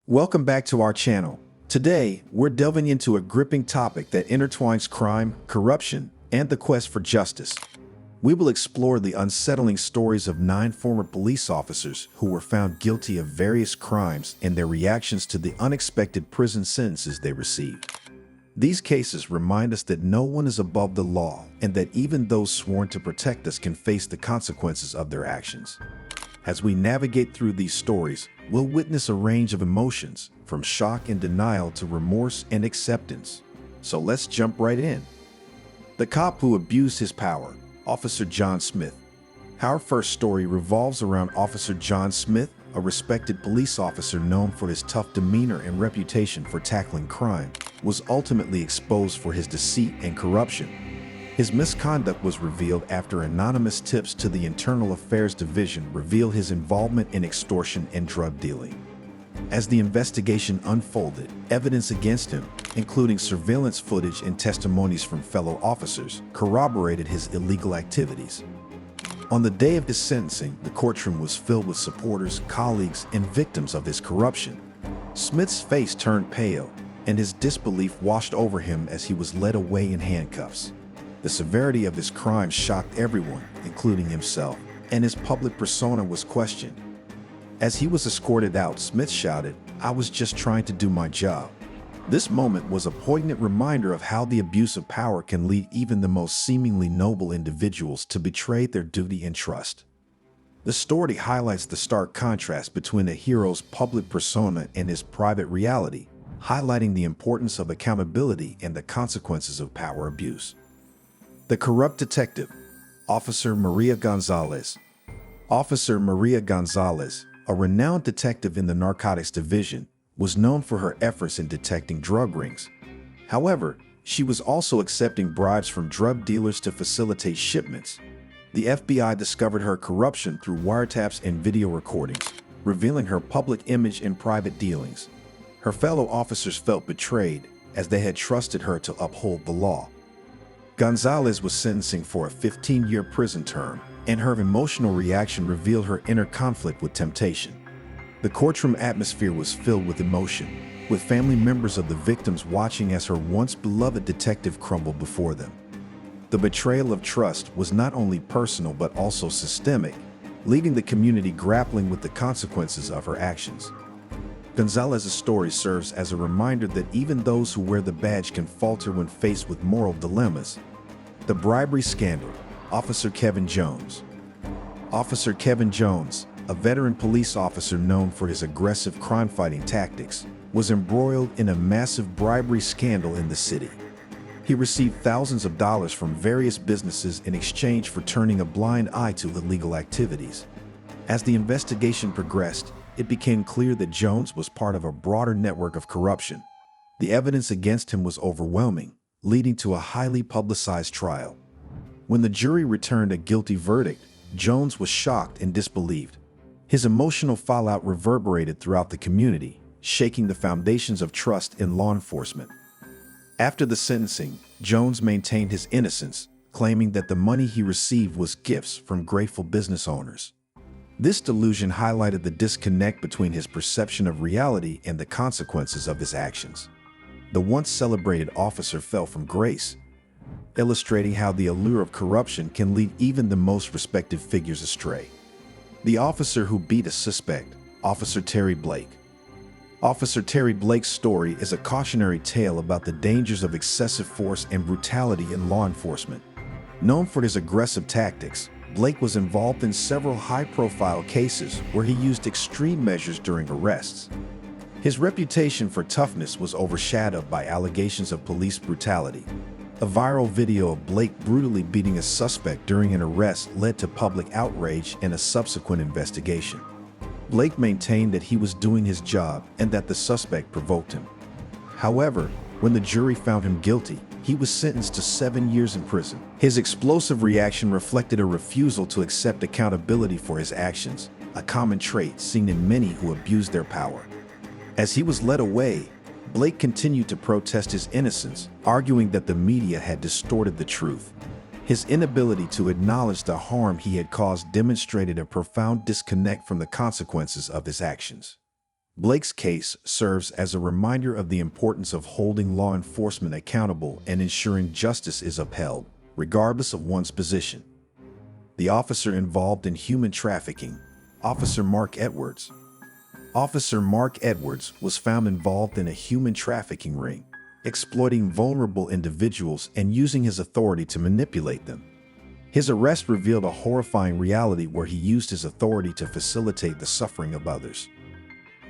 Welcome back to our channel. Today, we're delving into a gripping topic that intertwines crime, corruption, and the quest for justice. We will explore the unsettling stories of 9 former police officers who were found guilty of various crimes and their reactions to the unexpected prison sentences they received. These cases remind us that no one is above the law and that even those sworn to protect us can face the consequences of their actions. As we navigate through these stories, we'll witness a range of emotions, from shock and denial to remorse and acceptance. So let's jump right in. The cop who abused his power, Officer John Smith. Our first story revolves around Officer John Smith, a respected police officer known for his tough demeanor and reputation for tackling crime, was ultimately exposed for his deceit and corruption. His misconduct was revealed after anonymous tips to the Internal Affairs Division revealed his involvement in extortion and drug dealing. As the investigation unfolded, evidence against him, including surveillance footage and testimonies from fellow officers, corroborated his illegal activities. On the day of his sentencing, the courtroom was filled with supporters, colleagues, and victims of his corruption. Smith's face turned pale, and his disbelief washed over him as he was led away in handcuffs. The severity of his crimes shocked everyone, including himself, and his public persona was questioned. As he was escorted out, Smith shouted, "I was just trying to do my job." This moment was a poignant reminder of how the abuse of power can lead even the most seemingly noble individuals to betray their duty and trust. The story highlights the stark contrast between a hero's public persona and his private reality, highlighting the importance of accountability and the consequences of power abuse. The corrupt detective, Officer Maria Gonzalez. Officer Maria Gonzalez, a renowned detective in the Narcotics Division, was known for her efforts in detecting drug rings. However, she was also accepting bribes from drug dealers to facilitate shipments. The FBI discovered her corruption through wiretaps and video recordings, revealing her public image and private dealings. Her fellow officers felt betrayed, as they had trusted her to uphold the law. Gonzalez was sentencing for a 15-year prison term, and her emotional reaction revealed her inner conflict with temptation. The courtroom atmosphere was filled with emotion, with family members of the victims watching as her once beloved detective crumbled before them. The betrayal of trust was not only personal but also systemic, leaving the community grappling with the consequences of her actions. Gonzalez's story serves as a reminder that even those who wear the badge can falter when faced with moral dilemmas. The bribery scandal, Officer Kevin Jones. Officer Kevin Jones, a veteran police officer known for his aggressive crime-fighting tactics, was embroiled in a massive bribery scandal in the city. He received thousands of dollars from various businesses in exchange for turning a blind eye to illegal activities. As the investigation progressed, it became clear that Jones was part of a broader network of corruption. The evidence against him was overwhelming, leading to a highly publicized trial. When the jury returned a guilty verdict, Jones was shocked and disbelieved. His emotional fallout reverberated throughout the community, shaking the foundations of trust in law enforcement. After the sentencing, Jones maintained his innocence, claiming that the money he received was gifts from grateful business owners. This delusion highlighted the disconnect between his perception of reality and the consequences of his actions. The once celebrated officer fell from grace, illustrating how the allure of corruption can lead even the most respected figures astray. The officer who beat a suspect, Officer Terry Blake. Officer Terry Blake's story is a cautionary tale about the dangers of excessive force and brutality in law enforcement. Known for his aggressive tactics, Blake was involved in several high-profile cases where he used extreme measures during arrests. His reputation for toughness was overshadowed by allegations of police brutality. A viral video of Blake brutally beating a suspect during an arrest led to public outrage and a subsequent investigation. Blake maintained that he was doing his job and that the suspect provoked him. However, when the jury found him guilty, he was sentenced to 7 years in prison. His explosive reaction reflected a refusal to accept accountability for his actions, a common trait seen in many who abuse their power. As he was led away, Blake continued to protest his innocence, arguing that the media had distorted the truth. His inability to acknowledge the harm he had caused demonstrated a profound disconnect from the consequences of his actions. Blake's case serves as a reminder of the importance of holding law enforcement accountable and ensuring justice is upheld, regardless of one's position. The officer involved in human trafficking, Officer Mark Edwards. Officer Mark Edwards was found involved in a human trafficking ring, exploiting vulnerable individuals and using his authority to manipulate them. His arrest revealed a horrifying reality where he used his authority to facilitate the suffering of others.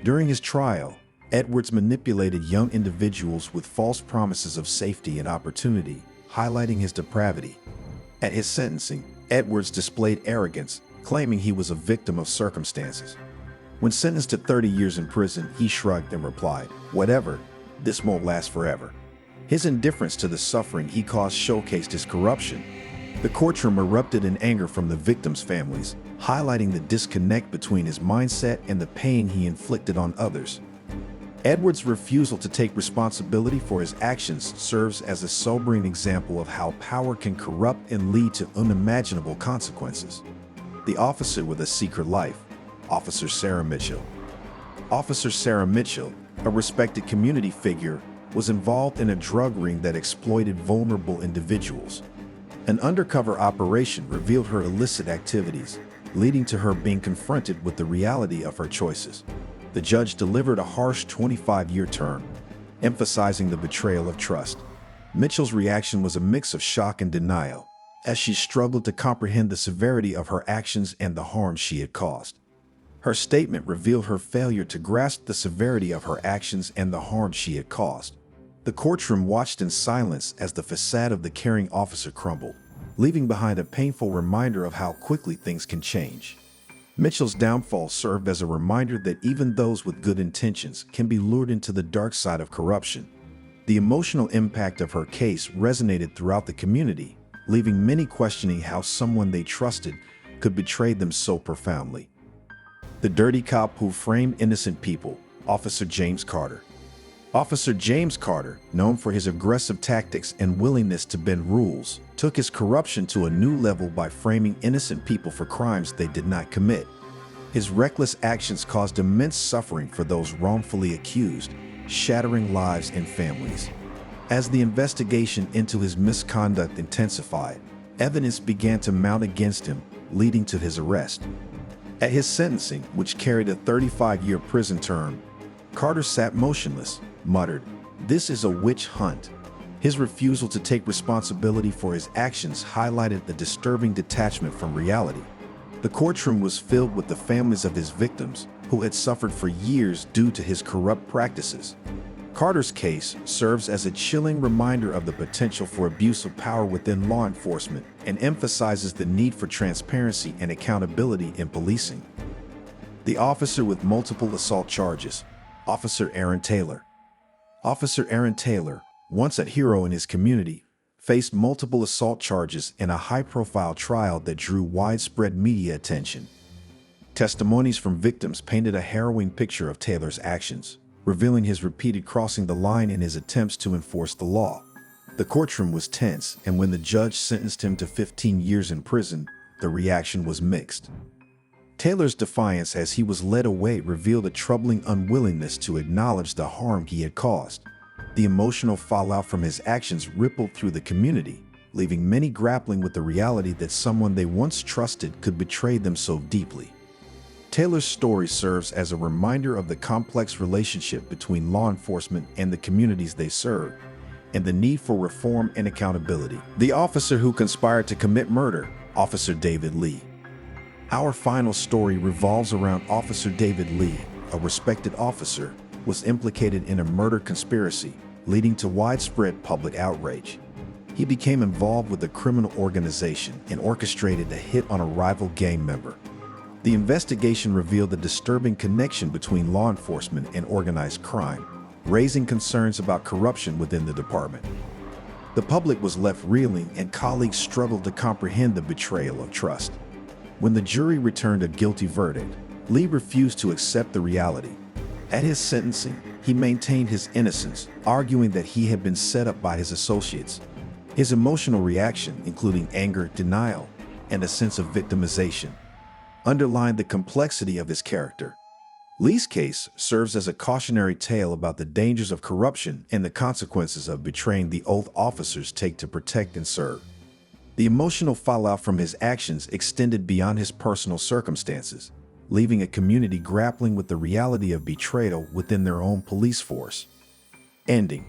During his trial, Edwards manipulated young individuals with false promises of safety and opportunity, highlighting his depravity. At his sentencing, Edwards displayed arrogance, claiming he was a victim of circumstances. When sentenced to 30 years in prison, he shrugged and replied, "Whatever, this won't last forever." His indifference to the suffering he caused showcased his corruption. The courtroom erupted in anger from the victims' families, highlighting the disconnect between his mindset and the pain he inflicted on others. Edwards' refusal to take responsibility for his actions serves as a sobering example of how power can corrupt and lead to unimaginable consequences. The officer with a secret life, Officer Sarah Mitchell. Officer Sarah Mitchell, a respected community figure, was involved in a drug ring that exploited vulnerable individuals. An undercover operation revealed her illicit activities, leading to her being confronted with the reality of her choices. The judge delivered a harsh 25-year term, emphasizing the betrayal of trust. Mitchell's reaction was a mix of shock and denial, as she struggled to comprehend the severity of her actions and the harm she had caused. Her statement revealed her failure to grasp the severity of her actions and the harm she had caused. The courtroom watched in silence as the facade of the caring officer crumbled, leaving behind a painful reminder of how quickly things can change. Mitchell's downfall served as a reminder that even those with good intentions can be lured into the dark side of corruption. The emotional impact of her case resonated throughout the community, leaving many questioning how someone they trusted could betray them so profoundly. The dirty cop who framed innocent people, Officer James Carter. Officer James Carter, known for his aggressive tactics and willingness to bend rules, took his corruption to a new level by framing innocent people for crimes they did not commit. His reckless actions caused immense suffering for those wrongfully accused, shattering lives and families. As the investigation into his misconduct intensified, evidence began to mount against him, leading to his arrest. At his sentencing, which carried a 35-year prison term, Carter sat motionless, muttered, "This is a witch hunt." His refusal to take responsibility for his actions highlighted the disturbing detachment from reality. The courtroom was filled with the families of his victims, who had suffered for years due to his corrupt practices. Carter's case serves as a chilling reminder of the potential for abuse of power within law enforcement and emphasizes the need for transparency and accountability in policing. The officer with multiple assault charges, Officer Aaron Taylor. Officer Aaron Taylor, once a hero in his community, faced multiple assault charges in a high-profile trial that drew widespread media attention. Testimonies from victims painted a harrowing picture of Taylor's actions, revealing his repeated crossing the line in his attempts to enforce the law. The courtroom was tense, and when the judge sentenced him to 15 years in prison, the reaction was mixed. Taylor's defiance as he was led away revealed a troubling unwillingness to acknowledge the harm he had caused. The emotional fallout from his actions rippled through the community, leaving many grappling with the reality that someone they once trusted could betray them so deeply. Taylor's story serves as a reminder of the complex relationship between law enforcement and the communities they serve, and the need for reform and accountability. The officer who conspired to commit murder, Officer David Lee. Our final story revolves around Officer David Lee, a respected officer, was implicated in a murder conspiracy, leading to widespread public outrage. He became involved with a criminal organization and orchestrated a hit on a rival gang member. The investigation revealed a disturbing connection between law enforcement and organized crime, raising concerns about corruption within the department. The public was left reeling, and colleagues struggled to comprehend the betrayal of trust. When the jury returned a guilty verdict, Lee refused to accept the reality. At his sentencing, he maintained his innocence, arguing that he had been set up by his associates. His emotional reaction, including anger, denial, and a sense of victimization, underlined the complexity of his character. Lee's case serves as a cautionary tale about the dangers of corruption and the consequences of betraying the oath officers take to protect and serve. The emotional fallout from his actions extended beyond his personal circumstances, leaving a community grappling with the reality of betrayal within their own police force. Ending.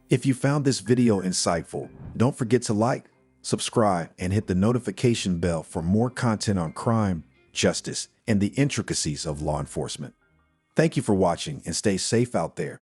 If you found this video insightful, don't forget to like, subscribe, and hit the notification bell for more content on crime, justice, and the intricacies of law enforcement. Thank you for watching and stay safe out there.